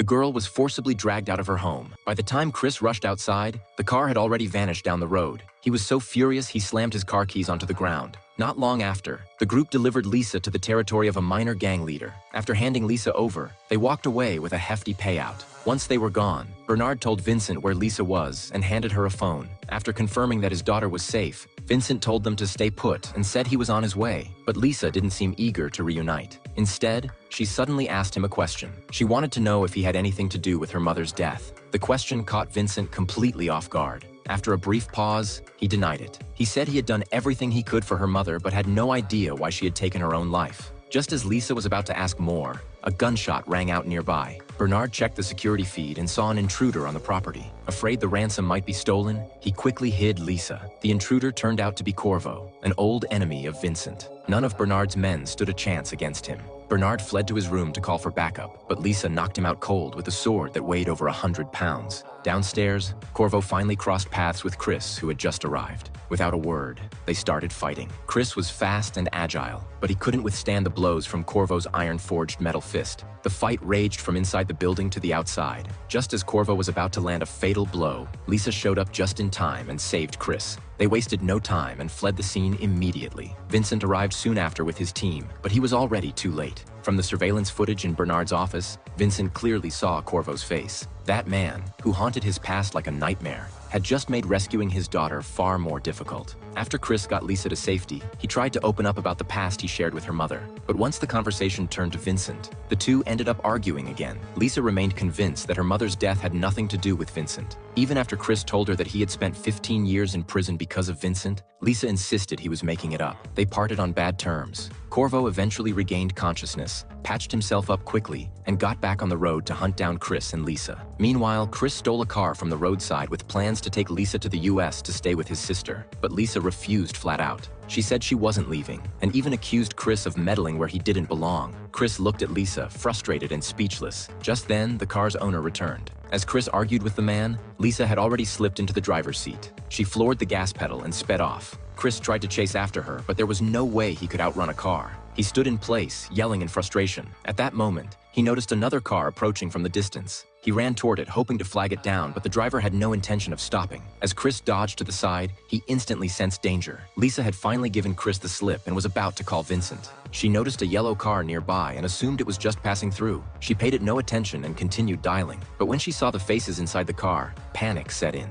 girl was forcibly dragged out of her home. By the time Chris rushed outside, the car had already vanished down the road. He was so furious he slammed his car keys onto the ground. Not long after, the group delivered Lisa to the territory of a minor gang leader. After handing Lisa over, they walked away with a hefty payout. Once they were gone, Bernard told Vincent where Lisa was and handed her a phone. After confirming that his daughter was safe, Vincent told them to stay put and said he was on his way, but Lisa didn't seem eager to reunite. Instead, she suddenly asked him a question. She wanted to know if he had anything to do with her mother's death. The question caught Vincent completely off guard. After a brief pause, he denied it. He said he had done everything he could for her mother but had no idea why she had taken her own life. Just as Lisa was about to ask more, a gunshot rang out nearby. Bernard checked the security feed and saw an intruder on the property. Afraid the ransom might be stolen, he quickly hid Lisa. The intruder turned out to be Corvo, an old enemy of Vincent. None of Bernard's men stood a chance against him. Bernard fled to his room to call for backup, but Lisa knocked him out cold with a sword that weighed over 100 pounds. Downstairs, Corvo finally crossed paths with Chris, who had just arrived. Without a word, they started fighting. Chris was fast and agile, but he couldn't withstand the blows from Corvo's iron-forged metal fist. The fight raged from inside the building to the outside. Just as Corvo was about to land a fatal blow, Lisa showed up just in time and saved Chris. They wasted no time and fled the scene immediately. Vincent arrived soon after with his team, but he was already too late. From the surveillance footage in Bernard's office, Vincent clearly saw Corvo's face. That man, who haunted his past like a nightmare, had just made rescuing his daughter far more difficult. After Chris got Lisa to safety, he tried to open up about the past he shared with her mother. But once the conversation turned to Vincent, the two ended up arguing again. Lisa remained convinced that her mother's death had nothing to do with Vincent. Even after Chris told her that he had spent 15 years in prison because of Vincent, Lisa insisted he was making it up. They parted on bad terms. Corvo eventually regained consciousness, patched himself up quickly, and got back on the road to hunt down Chris and Lisa. Meanwhile, Chris stole a car from the roadside with plans to take Lisa to the US to stay with his sister, but Lisa refused flat out. She said she wasn't leaving, and even accused Chris of meddling where he didn't belong. Chris looked at Lisa, frustrated and speechless. Just then, the car's owner returned. As Chris argued with the man, Lisa had already slipped into the driver's seat. She floored the gas pedal and sped off. Chris tried to chase after her, but there was no way he could outrun a car. He stood in place, yelling in frustration. At that moment, he noticed another car approaching from the distance. He ran toward it, hoping to flag it down, but the driver had no intention of stopping. As Chris dodged to the side, he instantly sensed danger. Lisa had finally given Chris the slip and was about to call Vincent. She noticed a yellow car nearby and assumed it was just passing through. She paid it no attention and continued dialing. But when she saw the faces inside the car, panic set in.